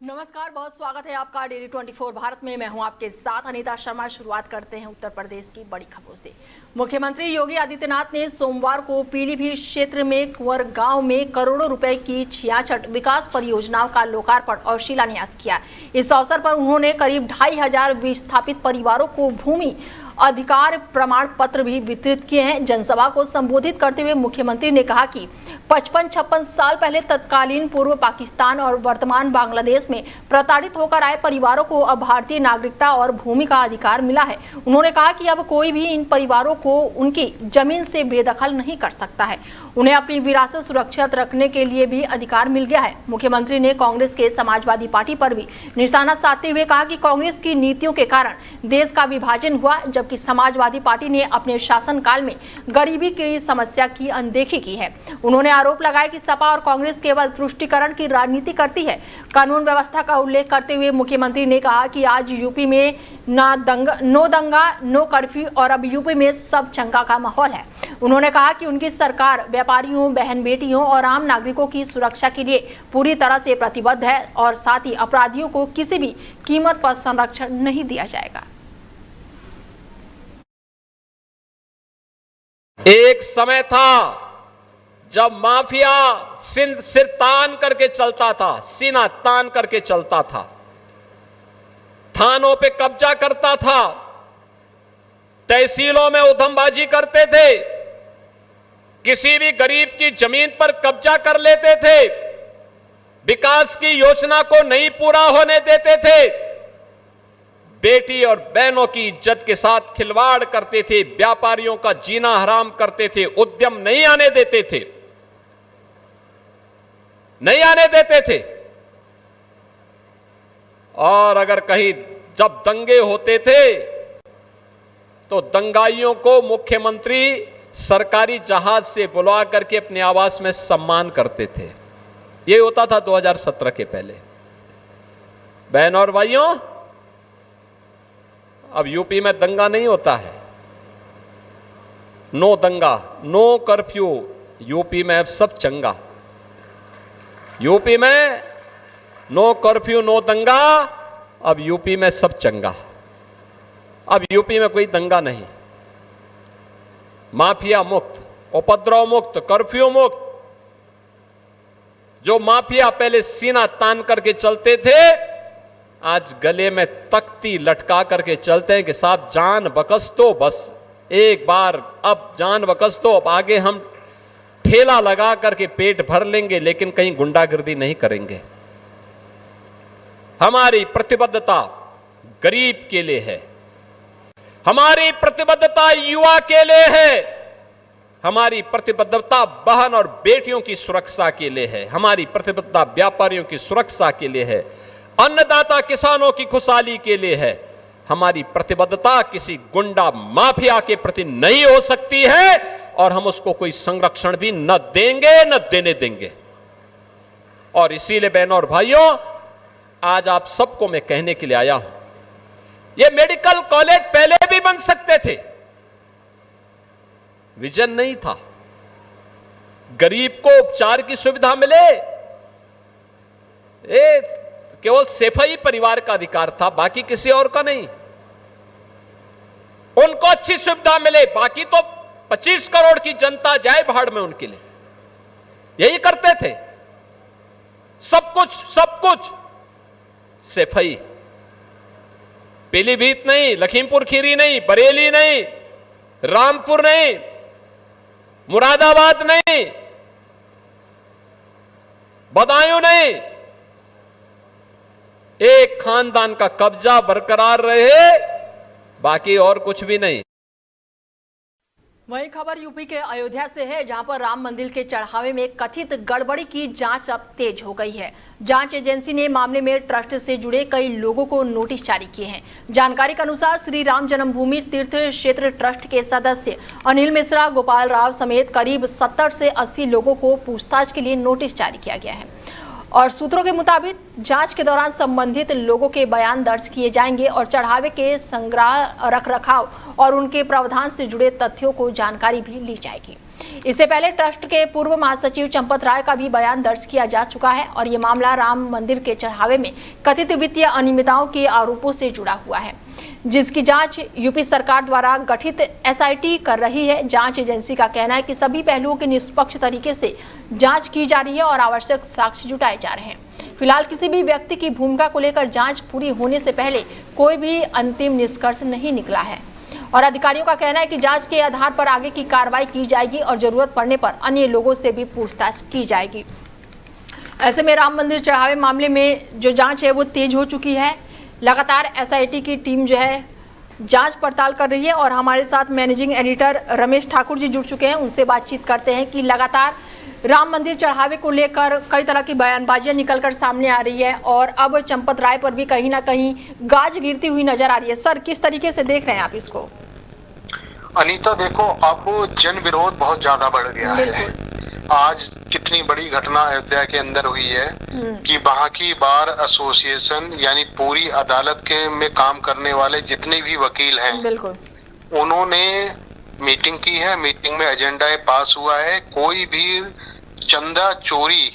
नमस्कार, बहुत स्वागत है आपका डेली 24 भारत में। मैं हूं आपके साथ अनीता शर्मा। शुरुआत करते हैं उत्तर प्रदेश की बड़ी खबरों से। मुख्यमंत्री योगी आदित्यनाथ ने सोमवार को पीलीभीत क्षेत्र में कुंवर गांव में करोड़ों रुपए की 66 विकास परियोजनाओं का लोकार्पण और शिलान्यास किया। इस अवसर पर उन्होंने करीब 2500 विस्थापित परिवारों को भूमि अधिकार प्रमाण पत्र भी वितरित किए हैं। जनसभा को संबोधित करते हुए मुख्यमंत्री ने कहा कि 55-56 साल पहले तत्कालीन पूर्व पाकिस्तान और वर्तमान बांग्लादेश में प्रताड़ित होकर आए परिवारों को अब भारतीय नागरिकता और भूमि का अधिकार मिला है। उन्होंने कहा कि अब कोई भी इन परिवारों को उनकी जमीन से बेदखल नहीं कर सकता है। उन्हें अपनी विरासत सुरक्षित रखने के लिए भी अधिकार मिल गया है। मुख्यमंत्री ने कांग्रेस के समाजवादी पार्टी पर भी निशाना साधते हुए कहा कि कांग्रेस की नीतियों के कारण देश का विभाजन हुआ, जबकि समाजवादी पार्टी ने अपने शासनकाल में गरीबी की समस्या की अनदेखी की है। उन्होंने आरोप लगाया कि सपा और कांग्रेस केवल तुष्टीकरण की राजनीति करती है। कानून व्यवस्था का उल्लेख करते हुए मुख्यमंत्री ने कहा कि आज यूपी में नो दंगा नो कर्फ्यू और अब यूपी में सब चंगा का माहौल है। उन्होंने कहा कि उनकी सरकार व्यापारियों, बहन बेटियों और आम नागरिकों की सुरक्षा के लिए पूरी तरह से प्रतिबद्ध है और साथ ही अपराधियों को किसी भी कीमत पर संरक्षण नहीं दिया जाएगा। एक समय था जब माफिया सिर तान करके चलता था, सीना तान करके चलता था, थानों पे कब्जा करता था, तहसीलों में उधमबाजी करते थे, किसी भी गरीब की जमीन पर कब्जा कर लेते थे, विकास की योजना को नहीं पूरा होने देते थे, बेटी और बहनों की इज्जत के साथ खिलवाड़ करते थे, व्यापारियों का जीना हराम करते थे, उद्यम नहीं आने देते थे, नहीं आने देते थे। और अगर कहीं जब दंगे होते थे तो दंगाइयों को मुख्यमंत्री सरकारी जहाज से बुलवा करके अपने आवास में सम्मान करते थे। यह होता था 2017 के पहले। बहन और भाइयों, अब यूपी में दंगा नहीं होता है। नो दंगा नो कर्फ्यू, यूपी में अब सब चंगा। यूपी में नो कर्फ्यू नो दंगा, अब यूपी में सब चंगा। अब यूपी में कोई दंगा नहीं, माफिया मुक्त, उपद्रव मुक्त, कर्फ्यू मुक्त। जो माफिया पहले सीना तान करके चलते थे, आज गले में तख्ती लटका करके चलते हैं कि साहब जान बकस दो, बस एक बार अब जान बकस दो, अब आगे हम ठेला लगा करके पेट भर लेंगे, लेकिन कहीं गुंडागिर्दी नहीं करेंगे। हमारी प्रतिबद्धता गरीब के लिए है, हमारी प्रतिबद्धता युवा के लिए है, हमारी प्रतिबद्धता बहन और बेटियों की सुरक्षा के लिए है, हमारी प्रतिबद्धता व्यापारियों की सुरक्षा के लिए है, अन्नदाता किसानों की खुशहाली के लिए है। हमारी प्रतिबद्धता किसी गुंडा माफिया के प्रति नहीं हो सकती है और हम उसको कोई संरक्षण भी न देंगे न देने देंगे। और इसीलिए बहनों और भाइयों, आज आप सबको मैं कहने के लिए आया हूं, ये मेडिकल कॉलेज पहले भी बन सकते थे, विजन नहीं था। गरीब को उपचार की सुविधा मिले, केवल सेफई परिवार का अधिकार था, बाकी किसी और का नहीं। उनको अच्छी सुविधा मिले, बाकी तो 25 करोड़ की जनता जाए भाड़ में उनके लिए। यही करते थे, सब कुछ सेफई। पीलीभीत नहीं, लखीमपुर खीरी नहीं, बरेली नहीं, रामपुर नहीं, मुरादाबाद नहीं, बदायूं नहीं, एक खानदान का कब्जा बरकरार रहे, बाकी और कुछ भी नहीं। वही खबर यूपी के अयोध्या से है, जहां पर राम मंदिर के चढ़ावे में कथित गड़बड़ी की जांच अब तेज हो गई है। जांच एजेंसी ने मामले में ट्रस्ट से जुड़े कई लोगों को नोटिस जारी किए हैं। जानकारी के अनुसार श्री राम जन्मभूमि तीर्थ क्षेत्र ट्रस्ट के सदस्य अनिल मिश्रा, गोपाल राव समेत करीब 70 से 80 लोगों को पूछताछ के लिए नोटिस जारी किया गया है और सूत्रों के मुताबिक जांच के दौरान संबंधित लोगों के बयान दर्ज किए जाएंगे और चढ़ावे के संग्रह, रखरखाव और उनके प्रावधान से जुड़े तथ्यों को जानकारी भी ली जाएगी। इससे पहले ट्रस्ट के पूर्व महासचिव चंपत राय का भी बयान दर्ज किया जा चुका है और ये मामला राम मंदिर के चढ़ावे में कथित वित्तीय अनियमितताओं के आरोपों से जुड़ा हुआ है, जिसकी जांच यूपी सरकार द्वारा गठित एसआईटी कर रही है। जांच एजेंसी का कहना है कि सभी पहलुओं की निष्पक्ष तरीके से जांच की जा रही है और आवश्यक साक्ष्य जुटाए जा रहे हैं। फिलहाल किसी भी व्यक्ति की भूमिका को लेकर जांच पूरी होने से पहले कोई भी अंतिम निष्कर्ष नहीं निकला है और अधिकारियों का कहना है कि जांच के आधार पर आगे की कार्रवाई की जाएगी और जरूरत पड़ने पर अन्य लोगों से भी पूछताछ की जाएगी। ऐसे में राम मंदिर चढ़ावे मामले में जो जांच है वो तेज हो चुकी है। लगातार एसआईटी की टीम जो है जांच पड़ताल कर रही है और हमारे साथ मैनेजिंग एडिटर रमेश ठाकुर जी जुड़ चुके हैं। उनसे बातचीत करते हैं कि लगातार राम मंदिर चढ़ावे को लेकर कई तरह की बयानबाजियां निकलकर सामने आ रही है और अब चंपत राय पर भी कहीं ना कहीं गाज गिरती हुई नजर आ रही है। सर, किस तरीके से देख रहे हैं आप इसको? अनीता, देखो, अब जन विरोध बहुत ज्यादा बढ़ गया है। आज कितनी बड़ी घटना अयोध्या के अंदर हुई है कि वहाँ की बार एसोसिएशन यानी पूरी अदालत के में काम करने वाले जितने भी वकील हैं, बिल्कुल, उन्होंने मीटिंग की है। मीटिंग में एजेंडा पास हुआ है, कोई भी चंदा चोरी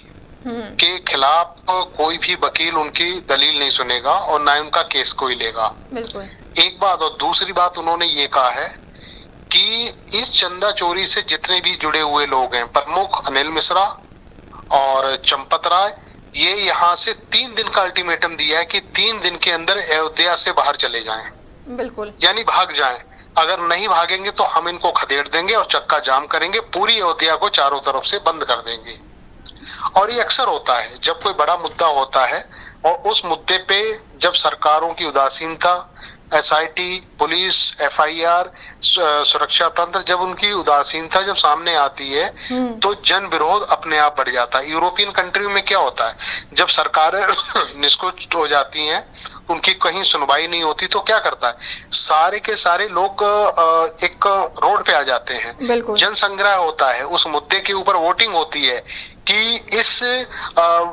के खिलाफ कोई भी वकील उनकी दलील नहीं सुनेगा और ना उनका केस कोई लेगा। बिल्कुल। एक बात, और दूसरी बात उन्होंने ये कहा है कि इस चंदा चोरी से जितने भी जुड़े हुए लोग हैं, प्रमुख अनिल मिश्रा और चंपत राय, ये यहाँ से 3 दिन का अल्टीमेटम दिया है कि 3 दिन के अंदर अयोध्या से बाहर चले जाएं। बिल्कुल, यानी भाग जाएं। अगर नहीं भागेंगे तो हम इनको खदेड़ देंगे और चक्का जाम करेंगे, पूरी अयोध्या को चारों तरफ से बंद कर देंगे। और ये अक्सर होता है जब कोई बड़ा मुद्दा होता है और उस मुद्दे पे जब सरकारों की उदासीनता, एसआईटी, पुलिस, एफआईआर, सुरक्षा तंत्र, जब उनकी उदासीनता जब सामने आती है तो जन विरोध अपने आप बढ़ जाता है। यूरोपियन कंट्री में क्या होता है, जब सरकारें निष्कुच हो जाती हैं, उनकी कहीं सुनवाई नहीं होती तो क्या करता है, सारे के सारे लोग एक रोड पे आ जाते हैं, जन संग्रह होता है, उस मुद्दे के ऊपर वोटिंग होती है कि इस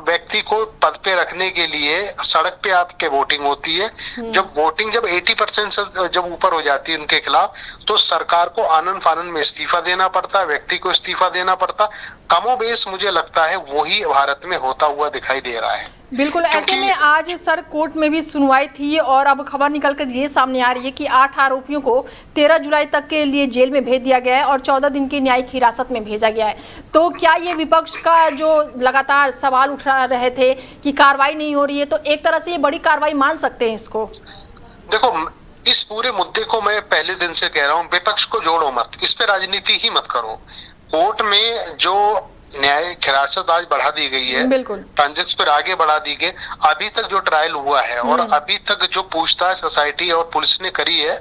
व्यक्ति को पद पे रखने के लिए सड़क पे आपके वोटिंग होती है। जब वोटिंग जब 80% से जब ऊपर हो जाती है उनके खिलाफ, तो सरकार को आनन फानन में इस्तीफा देना पड़ता है, व्यक्ति को इस्तीफा देना पड़ता। कमोबेश मुझे लगता है वही भारत में होता हुआ दिखाई दे रहा है। बिल्कुल। ऐसे में आज सर कोर्ट में भी सुनवाई थी और अब खबर निकलकर ये सामने आ रही है कि 8 आरोपियों को 13 जुलाई तक के लिए जेल में भेज दिया गया है और 14 दिन की न्यायिक हिरासत में भेजा गया है। तो क्या ये विपक्ष का जो लगातार सवाल उठा रहे थे कि कार्रवाई नहीं हो रही है, तो एक तरह से ये बड़ी कार्रवाई मान सकते हैं इसको? देखो, इस पूरे मुद्दे को मैं पहले दिन से कह रहा हूँ, विपक्ष को जोड़ो मत, इस पे राजनीति ही मत करो। कोर्ट में जो न्यायिक हिरासत आज बढ़ा दी गई है, बिल्कुल, ट्रांजेक्ट पर आगे बढ़ा दी गई। अभी तक जो ट्रायल हुआ है और अभी तक जो पूछताछ सोसाइटी और पुलिस ने करी है,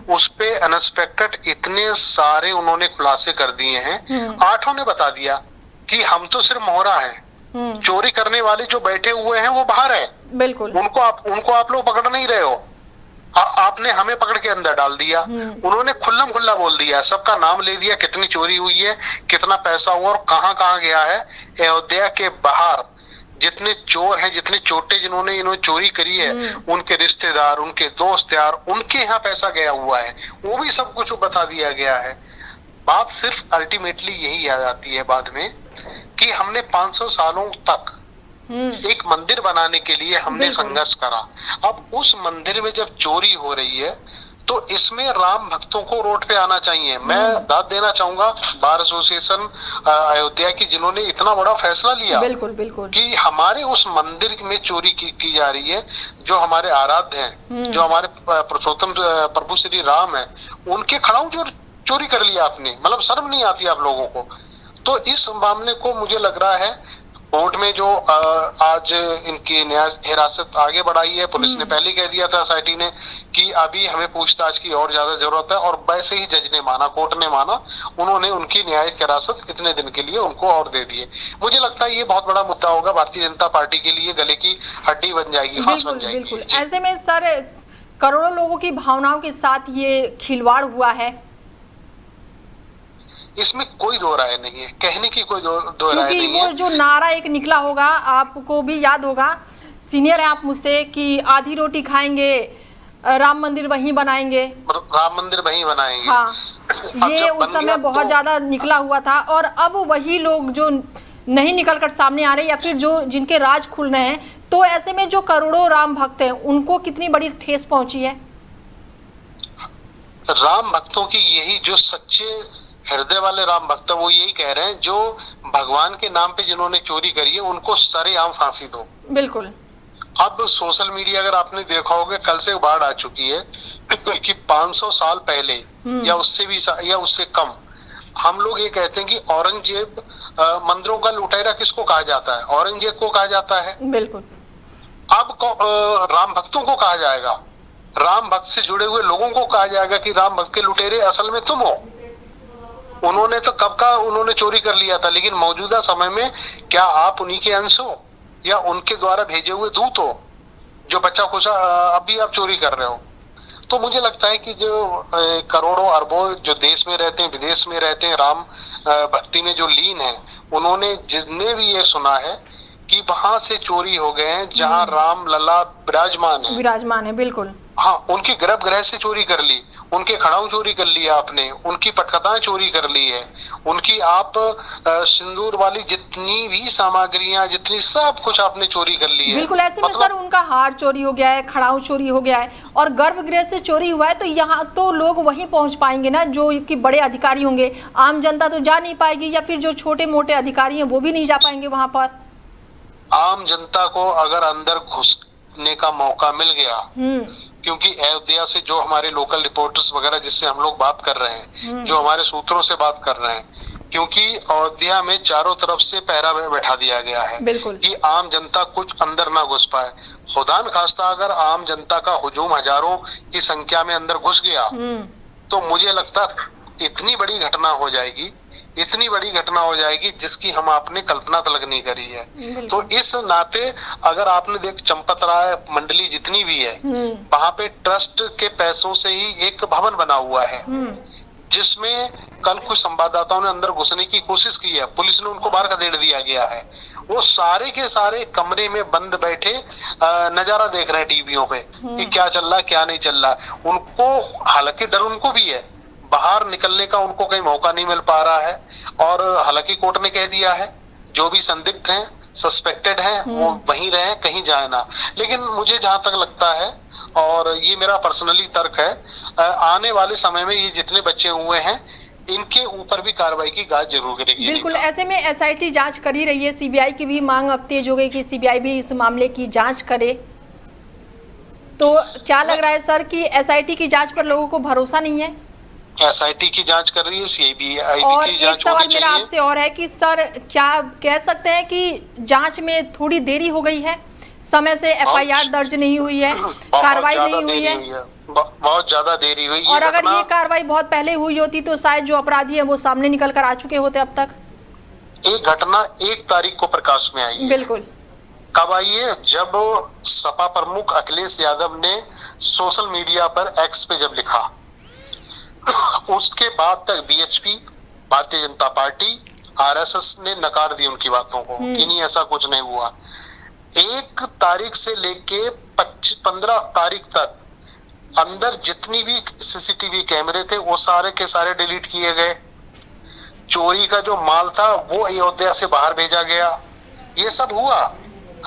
उस पे अनएक्सपेक्टेड इतने सारे उन्होंने खुलासे कर दिए हैं। 8 ने बता दिया कि हम तो सिर्फ मोहरा हैं, चोरी करने वाले जो बैठे हुए हैं वो बाहर है, बिल्कुल, उनको आप लोग पकड़ नहीं रहे हो, आपने हमें पकड़ के अंदर डाल दिया। उन्होंने खुल्लम खुल्ला बोल दिया, सबका नाम ले दिया, कितनी चोरी हुई है, कितना पैसा हुआ और कहां कहां गया है। अयोध्या के बाहर जितने चोर हैं, जितने चोटे जिन्होंने इन्होंने चोरी करी है, उनके रिश्तेदार, उनके दोस्त यार, उनके यहाँ पैसा गया हुआ है, वो भी सब कुछ बता दिया गया है। बात सिर्फ अल्टीमेटली यही याद आती है बाद में कि हमने 500 सालों तक एक मंदिर बनाने के लिए हमने संघर्ष करा। अब उस मंदिर में जब चोरी हो रही है तो इसमें राम भक्तों को रोड पे आना चाहिए। मैं दाद देना चाहूंगा बार एसोसिएशन अयोध्या की, जिन्होंने इतना बड़ा फैसला लिया, बिल्कुल बिल्कुल, कि हमारे उस मंदिर में चोरी की जा रही है, जो हमारे आराध्य हैं, जो हमारे पुरुषोत्तम प्रभु श्री राम है, उनके खड़ाऊ जो चोरी कर लिया आपने, मतलब शर्म नहीं आती आप लोगों को। तो इस मामले को मुझे लग रहा है कोर्ट में जो आज इनकी न्याय हिरासत आगे बढ़ाई है, पुलिस ने पहले कह दिया था एसआईटी ने कि अभी हमें पूछताछ की और ज्यादा जरूरत है, और वैसे ही जज ने माना, कोर्ट ने माना, उन्होंने उनकी न्यायिक हिरासत इतने दिन के लिए उनको और दे दिए। मुझे लगता है ये बहुत बड़ा मुद्दा होगा भारतीय जनता पार्टी के लिए, गले की हड्डी बन जाएगी, फांस बन जाएगी। बिल्कुल। ऐसे में सर करोड़ों लोगों की भावनाओं के साथ ये खिलवाड़ हुआ है, इसमें कोई दो राय नहीं है, कहने की कोई दो राय नहीं है। वो जो नारा एक निकला होगा, आपको भी याद होगा, सीनियर है आप मुझसे, कि आधी रोटी खाएंगे राम मंदिर वहीं बनाएंगे, राम मंदिर वहीं बनाएंगे। हाँ, अब ये जब उस बन समय गया बहुत तो ज्यादा निकला हुआ था। और अब वही लोग जो नहीं निकल कर सामने आ रहे या फिर जो जिनके राज खुल रहे हैं, तो ऐसे में जो करोड़ों राम भक्त हैं उनको कितनी बड़ी ठेस पहुंची है। राम भक्तों की यही, जो सच्चे हृदय वाले राम भक्त है, वो यही कह रहे हैं, जो भगवान के नाम पे जिन्होंने चोरी करी है उनको सरेआम फांसी दो। बिल्कुल। अब सोशल मीडिया अगर आपने देखा होगा, कल से बाढ़ आ चुकी है कि 500 साल पहले या उससे भी या उससे कम, हम लोग ये कहते हैं कि औरंगजेब, मंदिरों का लुटेरा किसको कहा जाता है? औरंगजेब को कहा जाता है। बिल्कुल। अब राम भक्तों को कहा जाएगा, राम भक्त से जुड़े हुए लोगों को कहा जाएगा कि राम भक्त के लुटेरे असल में तुम हो। उन्होंने तो कब का उन्होंने चोरी कर लिया था, लेकिन मौजूदा समय में क्या आप उन्हीं के अंश हो या उनके द्वारा भेजे हुए दूत हो, जो बच्चा खुशा अभी आप चोरी कर रहे हो? तो मुझे लगता है कि जो करोड़ों अरबों जो देश में रहते हैं, विदेश में रहते हैं, राम भक्ति में जो लीन है, उन्होंने जिसने भी ये सुना है कि वहां से चोरी हो गए हैं जहां राम लला विराजमान है। बिल्कुल। हाँ, उनकी गर्भगृह से चोरी कर ली, उनके खड़ाऊ चोरी कर लिया आपने, उनकी पटकथाएं चोरी कर ली है, उनकी आप सिंदूर वाली जितनी भी सामग्रियां, जितनी सब कुछ आपने चोरी कर ली है। बिल्कुल। ऐसे में सर उनका हार चोरी हो गया है, खड़ाऊ चोरी हो गया है और गर्भगृह से चोरी हुआ है, तो यहाँ तो लोग वहीं पहुंच पाएंगे ना, जो कि बड़े अधिकारी होंगे। आम जनता तो जा नहीं पाएगी, या फिर जो छोटे मोटे अधिकारी हैं वो भी नहीं जा पाएंगे वहां पर। आम जनता को अगर अंदर घुसने का मौका मिल गया, क्योंकि अयोध्या से जो हमारे लोकल रिपोर्टर्स वगैरह जिससे हम लोग बात कर रहे हैं, जो हमारे सूत्रों से बात कर रहे हैं, क्योंकि अयोध्या में चारों तरफ से पहरा बैठा दिया गया है कि आम जनता कुछ अंदर ना घुस पाए। खुदा न खास्ता अगर आम जनता का हुजूम हजारों की संख्या में अंदर घुस गया तो मुझे लगता इतनी बड़ी घटना हो जाएगी, इतनी बड़ी घटना हो जाएगी जिसकी हम आपने कल्पना तक नहीं करी है। तो इस नाते अगर आपने देख, चंपत राय मंडली जितनी भी है, वहां पे ट्रस्ट के पैसों से ही एक भवन बना हुआ है, जिसमें कल कुछ संवाददाताओं ने अंदर घुसने की कोशिश की है, पुलिस ने उनको बाहर खदेड़ दिया गया है। वो सारे के सारे कमरे में बंद बैठे नजारा देख रहे हैं टीवियों पे कि क्या चल रहा है क्या नहीं चल रहा। उनको हालांकि डर उनको भी है, बाहर निकलने का उनको कहीं मौका नहीं मिल पा रहा है। और हालांकि कोर्ट ने कह दिया है जो भी संदिग्ध हैं, सस्पेक्टेड हैं, वो वहीं रहे, कहीं जाए ना। लेकिन मुझे जहां तक लगता है, और ये मेरा पर्सनली तर्क है, आने वाले समय में ये जितने बच्चे हुए हैं इनके ऊपर भी कार्रवाई की गाज जरूर करेगी। बिल्कुल। ऐसे में एसआईटी जांच कर ही रही है, सीबीआई की भी मांग अब तेज हो गई कि सीबीआई भी इस मामले की जांच करे। तो क्या लग रहा है सर कि एसआईटी की जांच पर लोगों को भरोसा नहीं है? एसआईटी की जांच कर रही है, सीबीआई की जांच। एक सवाल मेरा आपसे और है कि सर क्या कह सकते हैं कि जांच में थोड़ी देरी हो गई है, समय से एफआईआर दर्ज नहीं हुई है, कार्रवाई नहीं हुई है, बहुत ज्यादा देरी हुई है। और अगर ये कार्रवाई बहुत पहले हुई होती तो शायद जो अपराधी है वो सामने निकल कर आ चुके होते अब तक। एक घटना 1 तारीख को प्रकाश में आई है। बिल्कुल। कब आई है? जब सपा प्रमुख अखिलेश यादव ने सोशल मीडिया पर एक्स पे जब लिखा, उसके बाद तक BHP, Bharatiya Janata party, RSS ने नकार दी उनकी बातों को कि नहीं ऐसा कुछ नहीं हुआ। 1 तारीख से लेके 15 तारीख तक अंदर जितनी भी सीसीटीवी कैमरे थे वो सारे के सारे डिलीट किए गए। चोरी का जो माल था वो अयोध्या से बाहर भेजा गया। ये सब हुआ,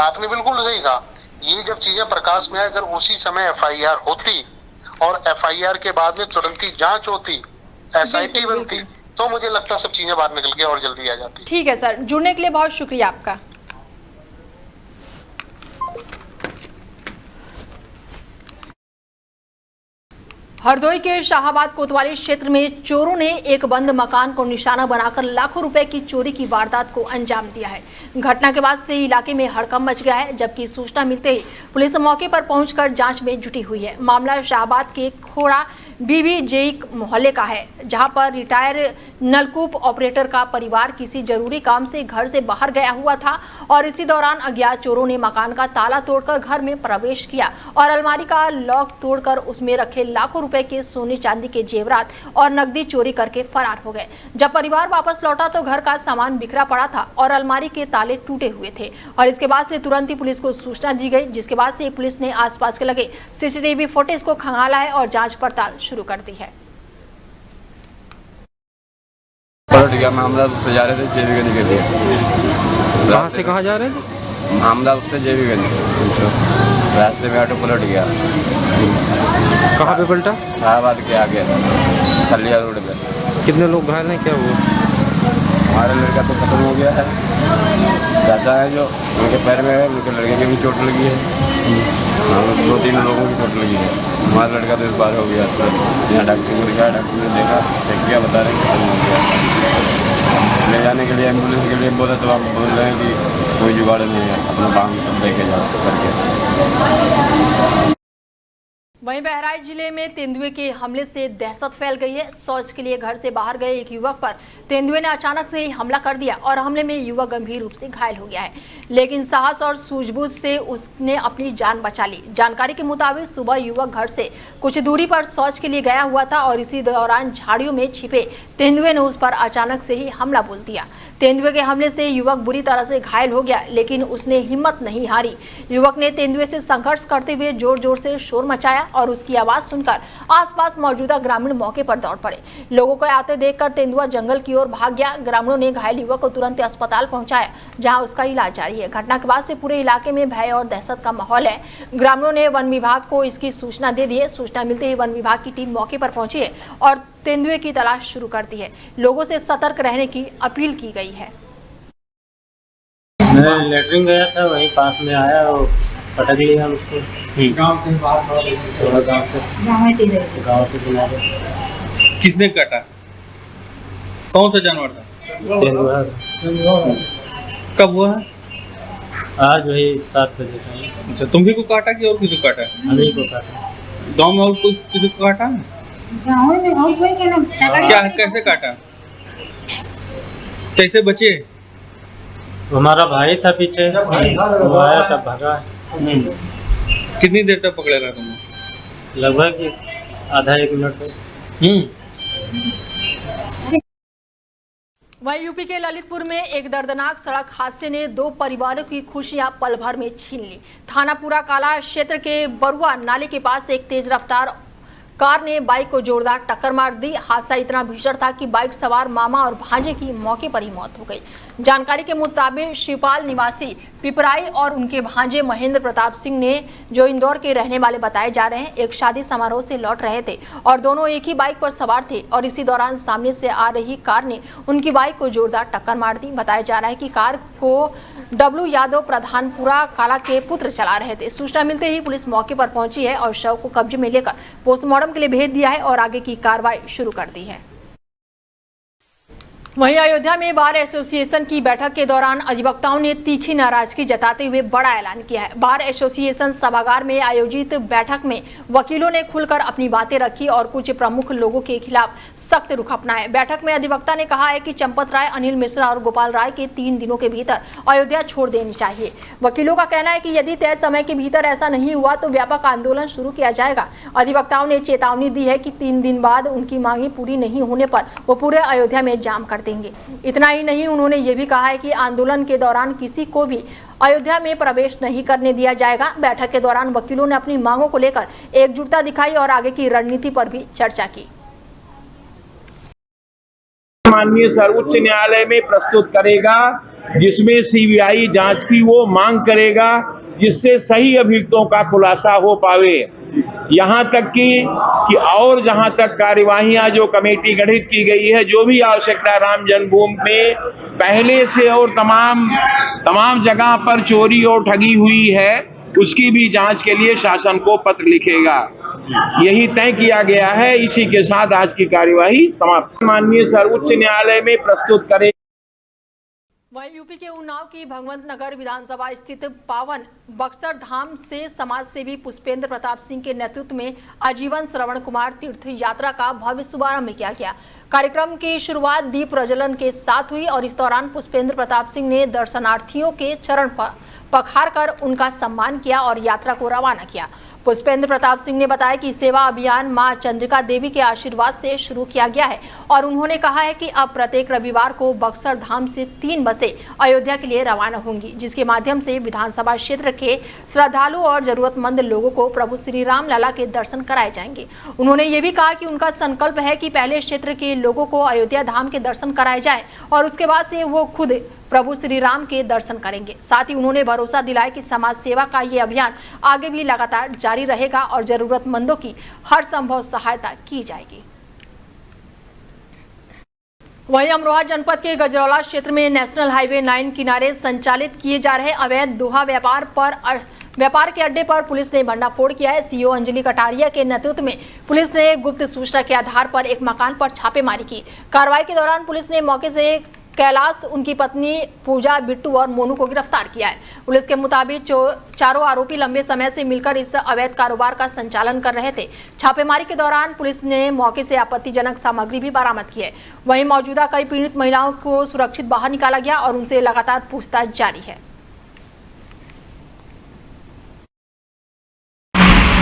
आपने बिल्कुल सही कहा। ये जब चीजें प्रकाश में आए, अगर उसी समय एफआईआर होती और एफआईआर के बाद में तुरंत ही जांच होती, एसआईटी बनती, तो मुझे लगता है सब चीजें बाहर निकल के और जल्दी आ जाती। ठीक है सर, जुड़ने के लिए बहुत शुक्रिया आपका। हरदोई के शाहाबाद कोतवाली क्षेत्र में चोरों ने एक बंद मकान को निशाना बनाकर लाखों रुपए की चोरी की वारदात को अंजाम दिया है। घटना के बाद से इलाके में हड़कंप मच गया है, जबकि सूचना मिलते ही पुलिस मौके पर पहुंचकर जांच में जुटी हुई है। मामला शाहाबाद के खोड़ा बीबी जेई मोहल्ले का है, जहां पर रिटायर नलकूप ऑपरेटर का परिवार किसी जरूरी काम से घर से बाहर गया हुआ था और इसी दौरान अज्ञात चोरों ने मकान का ताला तोड़कर घर में प्रवेश किया और अलमारी का लॉक तोड़कर उसमें रखे लाखों रुपए के सोने चांदी के जेवरात और नकदी चोरी करके फरार हो गए। जब परिवार वापस लौटा तो घर का सामान बिखरा पड़ा था और अलमारी के ताले टूटे हुए थे और इसके बाद से तुरंत ही पुलिस को सूचना दी गई, जिसके बाद से पुलिस ने आसपास के लगे सीसीटीवी फुटेज को खंगाला है और जांच पड़ताल शुरू कर दी है। पलट गया। मामला उससे जा रहे थे जेबीगंज के लिए। कहाँ से कहाँ जा रहे थे? मामला उससे जेबीगंज। रास्ते में ऑटो पलट गया। कहाँ पे पलटा? शाहबाद के आगे सलिया रोड पे। कितने लोग घायल हैं, क्या हुआ? हमारा लड़का तो खत्म हो गया है। चाचा है जो उनके पैर में है, उनके लड़के की भी चोट लगी है। 2-3 लोगों की चोट लगी है। हमारा लड़का तो इस बार हो गया। यहाँ डॉक्टर को दिखाया, डॉक्टर ने देखा, चेक किया, बता रहे हैं खत्म हो गया। ले जाने के लिए एम्बुलेंस के लिए बोला तो आप बोल रहे हैं कि कोई जुगाड़ नहीं है, अपना काम लेके जाओ करके। वहीं बहराइच जिले में तेंदुए के हमले से दहशत फैल गई है। शौच के लिए घर से बाहर गए एक युवक पर तेंदुए ने अचानक से ही हमला कर दिया और हमले में युवक गंभीर रूप से घायल हो गया है, लेकिन साहस और सूझबूझ से उसने अपनी जान बचा ली। जानकारी के मुताबिक सुबह युवक घर से कुछ दूरी पर शौच के लिए गया हुआ था और इसी दौरान झाड़ियों में छिपे तेंदुए ने उस पर अचानक से ही हमला बोल दिया। तेंदुए के हमले से युवक बुरी तरह से घायल हो गया, लेकिन उसने हिम्मत नहीं हारी। युवक ने तेंदुए से संघर्ष करते हुए जोर जोर से शोर मचाया और उसकी आवाज सुनकर आसपास मौजूदा ग्रामीण मौके पर दौड़ पड़े। लोगों को आते देखकर तेंदुआ जंगल की ओर भाग गया। ग्रामीणों ने घायल युवक को तुरंत अस्पताल पहुंचाया, जहां उसका इलाज जारी है। घटना के बाद से पूरे इलाके में भय और दहशत का माहौल है। ग्रामीणों ने वन विभाग को इसकी सूचना दे दी है। सूचना मिलते ही वन विभाग की टीम मौके पर पहुंची है और तेंदुए की तलाश शुरू कर दी है। लोगों से सतर्क रहने की अपील की गई है। मैं लेटरिन गया था, वहीं पास में आया और पटक लिया उसको। गांव से बाहर थोड़ा गांव से किनारे। किसने काटा? कौन सा जानवर था? तेंदुआ। कब हुआ है? आज वही 7 बजे का। अच्छा, तुम्ही को काटा कि और किसी को काटा? हमें को काटा। गांव में और कोई किसी को काटा? गाँव में और कोई के ना क्या, कैसे काटा, कैसे बचे? हमारा भाई था पीछे, वो आया तब भागा। कितनी देर तक पकड़े रहा तुमने? लगभग आधा 1 मिनट तक। वहीं यूपी के ललितपुर में एक दर्दनाक सड़क हादसे ने 2 परिवारों की खुशियां पल भर में छीन ली। थानापुरा काला क्षेत्र के बरुआ नाले के पास एक तेज रफ्तार कार ने बाइक को जोरदार टक्कर मार दी। हादसा इतना भीषण था कि बाइक सवार मामा और भांजे की मौके पर ही मौत हो गई। जानकारी के मुताबिक शिवपाल निवासी पिपराई और उनके भांजे महेंद्र प्रताप सिंह ने, जो इंदौर के रहने वाले बताए जा रहे हैं, एक शादी समारोह से लौट रहे थे और दोनों एक ही बाइक पर सवार थे और इसी दौरान सामने से आ रही कार ने उनकी बाइक को जोरदार टक्कर मार दी। बताया जा रहा है कि कार को डब्लू यादव प्रधानपुरा काला के पुत्र चला रहे थे। सूचना मिलते ही पुलिस मौके पर पहुंची है और शव को कब्जे में लेकर पोस्टमार्टम के लिए भेज दिया है और आगे की कार्रवाई शुरू कर दी है। वहीं अयोध्या में बार एसोसिएशन की बैठक के दौरान अधिवक्ताओं ने तीखी नाराजगी जताते हुए बड़ा ऐलान किया है। बार एसोसिएशन सभागार में आयोजित बैठक में वकीलों ने खुलकर अपनी बातें रखी और कुछ प्रमुख लोगों के खिलाफ सख्त रुख अपनाए। बैठक में अधिवक्ता ने कहा है कि चंपत राय, अनिल मिश्रा और गोपाल राय के 3 दिनों के भीतर अयोध्या छोड़ देनी चाहिए। वकीलों का कहना है कि यदि तय समय के भीतर ऐसा नहीं हुआ तो व्यापक आंदोलन शुरू किया जाएगा। अधिवक्ताओं ने चेतावनी दी है कि 3 दिन बाद उनकी मांगे पूरी नहीं होने पर वो पूरे अयोध्या में जाम कर देंगे। इतना ही नहीं, उन्होंने ये भी कहा है कि आंदोलन के दौरान किसी को भी अयोध्या में प्रवेश नहीं करने दिया जाएगा। बैठक के दौरान वकीलों ने अपनी मांगों को लेकर एकजुटता दिखाई और आगे की रणनीति पर भी चर्चा की। माननीय सर्वोच्च न्यायालय में प्रस्तुत करेगा, जिसमें सीबीआई जांच की वो मांग करेगा, जिससे सही अभियुक्तों का खुलासा हो पावे। यहाँ तक कि और जहाँ तक कार्यवाहियां जो कमेटी गठित की गई है, जो भी आवश्यकता राम जन्मभूमि में पहले से और तमाम जगह पर चोरी और ठगी हुई है, उसकी भी जांच के लिए शासन को पत्र लिखेगा। यही तय किया गया है। इसी के साथ आज की कार्यवाही समाप्त। माननीय सर्वोच्च न्यायालय में प्रस्तुत करें। वहीं यूपी के उन्नाव की भगवंत नगर विधानसभा स्थित पावन बक्सर धाम से समाज सेवी पुष्पेंद्र प्रताप सिंह के नेतृत्व में आजीवन श्रवण कुमार तीर्थ यात्रा का भव्य शुभारंभ किया गया। कार्यक्रम की शुरुआत दीप प्रज्वलन के साथ हुई और इस दौरान पुष्पेंद्र प्रताप सिंह ने दर्शनार्थियों के चरण पर पखार कर उनका सम्मान किया और यात्रा को रवाना किया। पुष्पेंद्र प्रताप सिंह ने बताया कि सेवा अभियान मां चंद्रिका देवी के आशीर्वाद से शुरू किया गया है और उन्होंने कहा है कि अब प्रत्येक रविवार को बक्सर धाम से 3 बसें अयोध्या के लिए रवाना होंगी, जिसके माध्यम से विधानसभा क्षेत्र के श्रद्धालु और जरूरतमंद लोगों को प्रभु श्री राम लला के दर्शन कराए जाएंगे। उन्होंने ये भी कहा कि उनका संकल्प है कि पहले क्षेत्र के लोगों को अयोध्या धाम के दर्शन कराए जाए और उसके बाद से वो खुद प्रभु श्री राम के दर्शन करेंगे। साथ ही उन्होंने भरोसा दिलाया कि समाज सेवा का ये अभियान आगे भी लगातार जारी रहेगा और जरूरतमंदों की हर संभव सहायता की जाएगी। वहीं अमरोहा जनपद के गजरौला क्षेत्र में नेशनल हाईवे 9 किनारे संचालित किए जा रहे अवैध दोहा व्यापार के अड्डे पर पुलिस ने भंडाफोड़ किया है। सीओ अंजलि कटारिया के नेतृत्व में पुलिस ने गुप्त सूचना के आधार पर एक मकान पर छापेमारी की। कार्रवाई के दौरान पुलिस ने मौके से कैलाश, उनकी पत्नी पूजा, बिट्टू और मोनू को गिरफ्तार किया है। पुलिस के मुताबिक चारों आरोपी लंबे समय से मिलकर इस अवैध कारोबार का संचालन कर रहे थे। छापेमारी के दौरान पुलिस ने मौके से आपत्तिजनक सामग्री भी बरामद की है। वहीं मौजूदा कई पीड़ित महिलाओं को सुरक्षित बाहर निकाला गया और उनसे लगातार पूछताछ जारी है।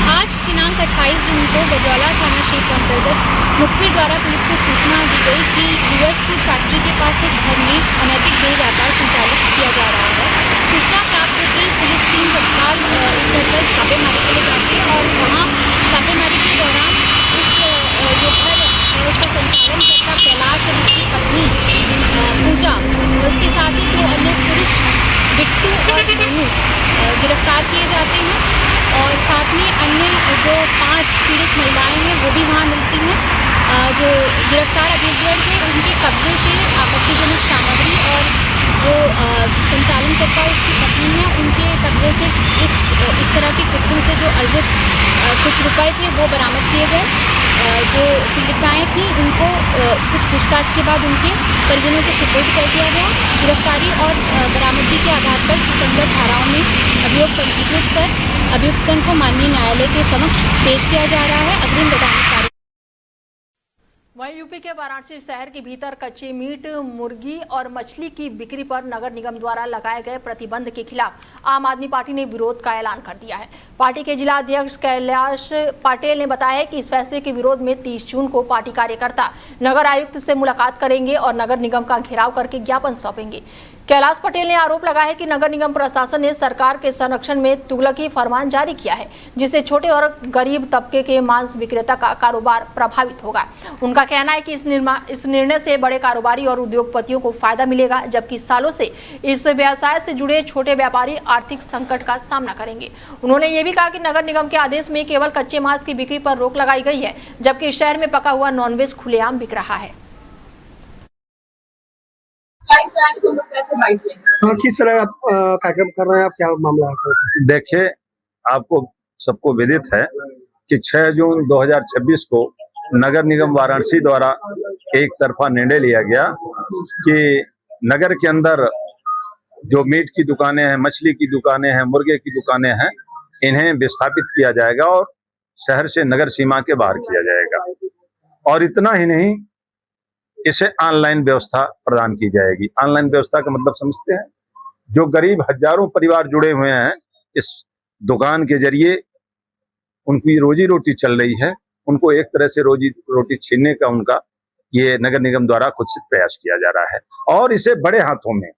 आज दिनांक 28 जून को गजरौला थाना क्षेत्र अंतर्गत मुखबिर द्वारा पुलिस को सूचना दी गई कि यूएस फूड फैक्ट्री के पास एक घर में अनैतिक देह व्यापार संचालित किया जा रहा है। सूचना प्राप्त होते ही पुलिस टीम तत्काल उस घर पर छापेमारी के लिए जाती है और वहाँ छापेमारी के दौरान उस जो घर है उसका संचालन करता कैलाश और उसकी पत्नी पूजा और उसके साथ ही 2 अन्य पुरुष बिट्टू और मोनू गिरफ्तार किए जाते हैं और साथ में अन्य जो 5 पीड़ित महिलाएं हैं वो भी वहाँ मिलती हैं। जो गिरफ्तार अभियुक्त थे उनके कब्जे से आपत्तिजनक सामग्री और जो संचालन करता है उसकी पत्नी है उनके कब्जे से इस तरह के कृत्यों से जो अर्जित कुछ रुपए थे वो बरामद किए गए। जो पीड़िताएं थी उनको कुछ पूछताछ के बाद उनके परिजनों के सुपुर्द कर दिया गया। गिरफ्तारी और बरामदगी के आधार पर सुसंगत धाराओं में अभियोग पंजीकृत कर अभियुक्तों को माननीय न्यायालय के समक्ष पेश किया जा रहा है। अग्रिम वैधानिक कार्य। वहीं यूपी के वाराणसी शहर के भीतर कच्चे मीट, मुर्गी और मछली की बिक्री पर नगर निगम द्वारा लगाए गए प्रतिबंध के खिलाफ आम आदमी पार्टी ने विरोध का ऐलान कर दिया है। पार्टी के जिला अध्यक्ष कैलाश पटेल ने बताया कि इस फैसले के विरोध में 30 जून को पार्टी कार्यकर्ता नगर आयुक्त से मुलाकात करेंगे और नगर निगम का घेराव करके ज्ञापन सौंपेंगे। कैलाश पटेल ने आरोप लगाया है कि नगर निगम प्रशासन ने सरकार के संरक्षण में तुगलकी फरमान जारी किया है, जिससे छोटे और गरीब तबके के मांस विक्रेता का कारोबार प्रभावित होगा। उनका कहना है कि इस निर्णय से बड़े कारोबारी और उद्योगपतियों को फायदा मिलेगा, जबकि सालों से इस व्यवसाय से जुड़े छोटे व्यापारी आर्थिक संकट का सामना करेंगे। उन्होंने ये भी कहा कि नगर निगम के आदेश में केवल कच्चे मांस की बिक्री पर रोक लगाई गई है, जबकि शहर में पका हुआ नॉनवेज खुलेआम बिक रहा है। किस तरह आप कार्यक्रम कर रहे हैं, आप क्या मामला है? देखिए, आपको सबको विदित है कि 6 जून 2026 को नगर निगम वाराणसी द्वारा एक तरफा निर्णय लिया गया कि नगर के अंदर जो मीट की दुकानें हैं, मछली की दुकानें हैं, मुर्गे की दुकानें हैं, इन्हें विस्थापित किया जाएगा और शहर से नगर सीमा के बाहर किया जाएगा। और इतना ही नहीं, इसे ऑनलाइन व्यवस्था प्रदान की जाएगी। ऑनलाइन व्यवस्था का मतलब समझते हैं? जो गरीब हजारों परिवार जुड़े हुए हैं इस दुकान के जरिए, उनकी रोजी रोटी चल रही है, उनको एक तरह से रोजी रोटी छीनने का उनका ये नगर निगम द्वारा कुछ प्रयास किया जा रहा है। और इसे बड़े हाथों में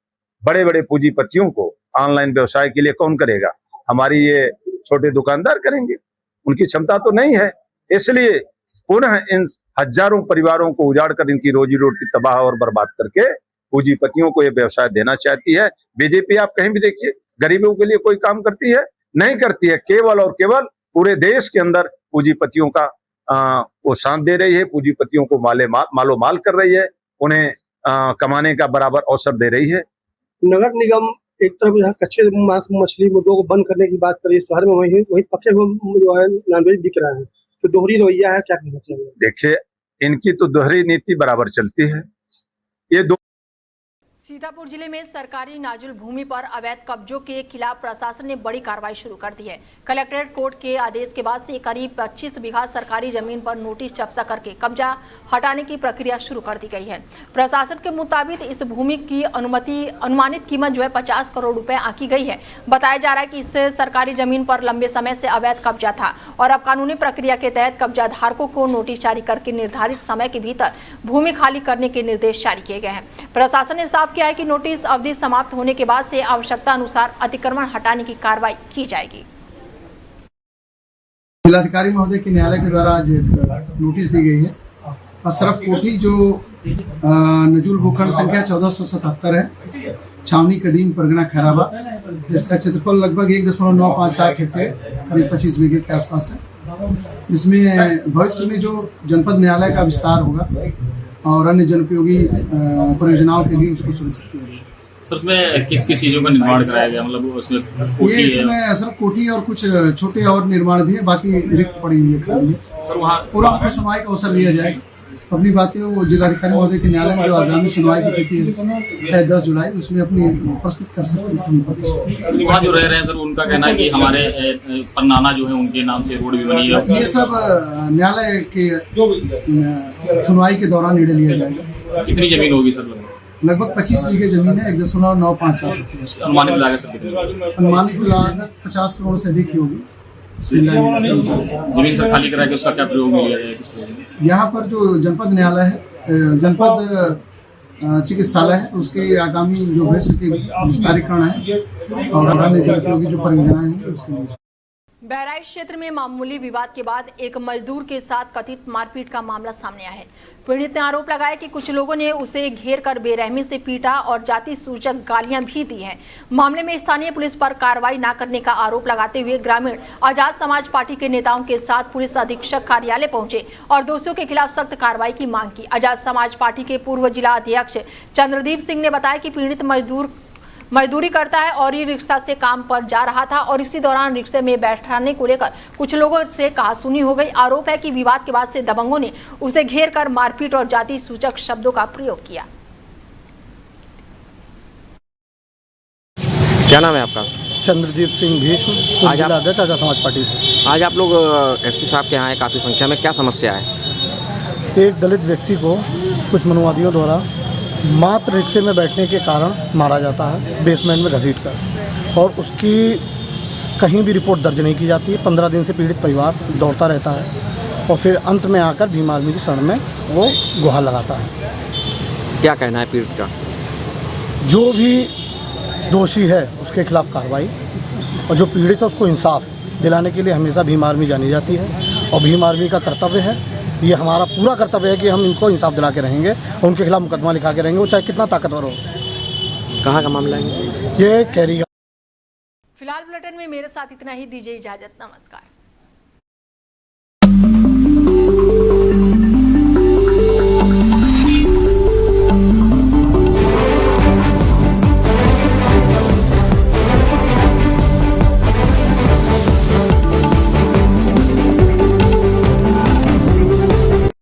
बड़े बड़े पूंजीपतियों को ऑनलाइन व्यवसाय के लिए कौन करेगा? हमारी ये छोटे दुकानदार करेंगे, उनकी क्षमता तो नहीं है। इसलिए पुनः इन हजारों परिवारों को उजाड़ कर इनकी रोजी रोटी तबाह और बर्बाद करके पूंजीपतियों को ये व्यवसाय देना चाहती है। बीजेपी आप कहीं भी देखिए, गरीबों के लिए कोई काम करती है? नहीं करती है। केवल और केवल पूरे देश के अंदर पूंजीपतियों का वो साथ दे रही है, पूंजीपतियों को मालो माल कर रही है, उन्हें कमाने का बराबर अवसर दे रही है। नगर निगम एक तरफ कच्चे मांस मछली मुर्गों को बंद करने की बात कर रही है, शहर में वही पके हुए जो है नॉनवेज बिक रहा है, तो दोहरी रवैया है, क्या कहना चाहिए? देखिए, इनकी तो दोहरी नीति बराबर चलती है। ये सीतापुर जिले में सरकारी नाजुल भूमि पर अवैध कब्जों के खिलाफ प्रशासन ने बड़ी कार्रवाई शुरू कर दी है। कलेक्ट्रेट कोर्ट के आदेश के बाद से करीब 25 बीघा सरकारी जमीन पर नोटिस चस्पा करके कब्जा हटाने की प्रक्रिया शुरू कर दी गई है। प्रशासन के मुताबिक इस भूमि की अनुमानित कीमत जो है 50 करोड़ रुपए आंकी गई है। बताया जा रहा है कि इस सरकारी जमीन पर लंबे समय से अवैध कब्जा था और अब कानूनी प्रक्रिया के तहत कब्जा धारकों को नोटिस जारी करके निर्धारित समय के भीतर भूमि खाली करने के निर्देश जारी किए गए हैं। प्रशासन ने साफ किया है कि नोटिस अवधि समाप्त होने के बाद से आवश्यकता अनुसार अतिक्रमण हटाने की कार्रवाई की जाएगी। जिलाधिकारी महोदय के न्यायालय के द्वारा आज एक नोटिस दी गई है। अशरफ कोठी जो नजूल भूखंड संख्या 1477 है, छावनी कदीम परगना खैराबाद, जिसका क्षेत्रफल लगभग 1.958 हेक्टेयर करीब 25 बीघे के आसपास है, जिसमें भविष्य में जो जनपद न्यायालय का विस्तार होगा और अन्य जनोपयोगी परियोजनाओं के लिए उसको सुरक्षित किया गया। सर, उसमें किस किस चीजों का निर्माण कराया गया? मतलब उसमें ये इसमें अशरफ कोठी और कुछ छोटे और निर्माण भी है, बाकी रिक्त पड़ी हुई है खाली है। सर, वहाँ पूरा उनको सुनवाई का अवसर दिया जाएगा। अपनी बातें वो जिलाधिकारी महोदय के न्यायालय में जो आगामी सुनवाई की तिथि है 10 जुलाई, उसमें अपनी प्रस्तुत कर सकते हैं सभी पक्ष। वहाँ जो रह रहे हैं सर, उनका कहना है कि हमारे परनाना जो है उनके नाम से रोड भी बनी है। ये सब न्यायालय के सुनवाई के दौरान निर्णय लिया जाएगा। कितनी जमीन होगी सर? लगभग 25 बीघे जमीन है, 1.958 अनुमानित लागत सर कितनी? अनुमानित लागत 50 करोड़ से अधिक ही होगी। जमीन सर खाली करा के उसका क्या प्रयोग में लिया जाएगा? यहाँ पर जो जनपद न्यायालय है, जनपद चिकित्सालय है, उसके आगामी जो भविष्य के विस्तारीकरण है और अन्य जनोपयोगी जो परियोजनाएं हैं उसके लिए। बहराइच क्षेत्र में मामूली विवाद के बाद एक मजदूर के साथ कथित मारपीट का मामला सामने आया है। पीड़ित ने आरोप लगाया कि कुछ लोगों ने उसे घेर कर बेरहमी से पीटा और जाति सूचक गालियां भी दी हैं। मामले में स्थानीय पुलिस पर कार्रवाई न करने का आरोप लगाते हुए ग्रामीण आजाद समाज पार्टी के नेताओं के साथ पुलिस अधीक्षक कार्यालय पहुंचे और दोषियों के खिलाफ सख्त कार्रवाई की मांग की। आजाद समाज पार्टी के पूर्व जिला अध्यक्ष चंद्रदीप सिंह ने बताया कि पीड़ित मजदूरी करता है और ई रिक्शा से काम पर जा रहा था और इसी दौरान रिक्शे में बैठाने को लेकर कुछ लोगों से कहासुनी हो गई। आरोप है कि विवाद के बाद से दबंगों ने उसे घेर कर मारपीट और जाति सूचक शब्दों का प्रयोग किया। क्या नाम है आपका? चंद्रदीप सिंह भीष्म, आज आप अध्यक्ष आजाद समाज पार्टी से। आज आप लोग एसपी साहब के यहाँ आए काफ़ी संख्या में, क्या समस्या है? एक दलित व्यक्ति को कुछ मनुवादियों द्वारा मात्र रिक्शे में बैठने के कारण मारा जाता है, बेसमेंट में घसीट कर, और उसकी कहीं भी रिपोर्ट दर्ज नहीं की जाती है। 15 दिन से पीड़ित परिवार दौड़ता रहता है और फिर अंत में आकर भीम आर्मी की शरण में वो गुहार लगाता है। क्या कहना है पीड़ित का? जो भी दोषी है उसके खिलाफ कार्रवाई, और जो पीड़ित है उसको इंसाफ दिलाने के लिए हमेशा भीम आर्मी जानी जाती है और भीम आर्मी का कर्तव्य है, ये हमारा पूरा कर्तव्य है कि हम इनको इंसाफ दिला के रहेंगे और उनके खिलाफ मुकदमा लिखा के रहेंगे, वो चाहे कितना ताकतवर हो। कहाँ का मामला है ये कैरी। फिलहाल बुलेटिन में मेरे साथ इतना ही, दीजिए इजाजत, नमस्कार।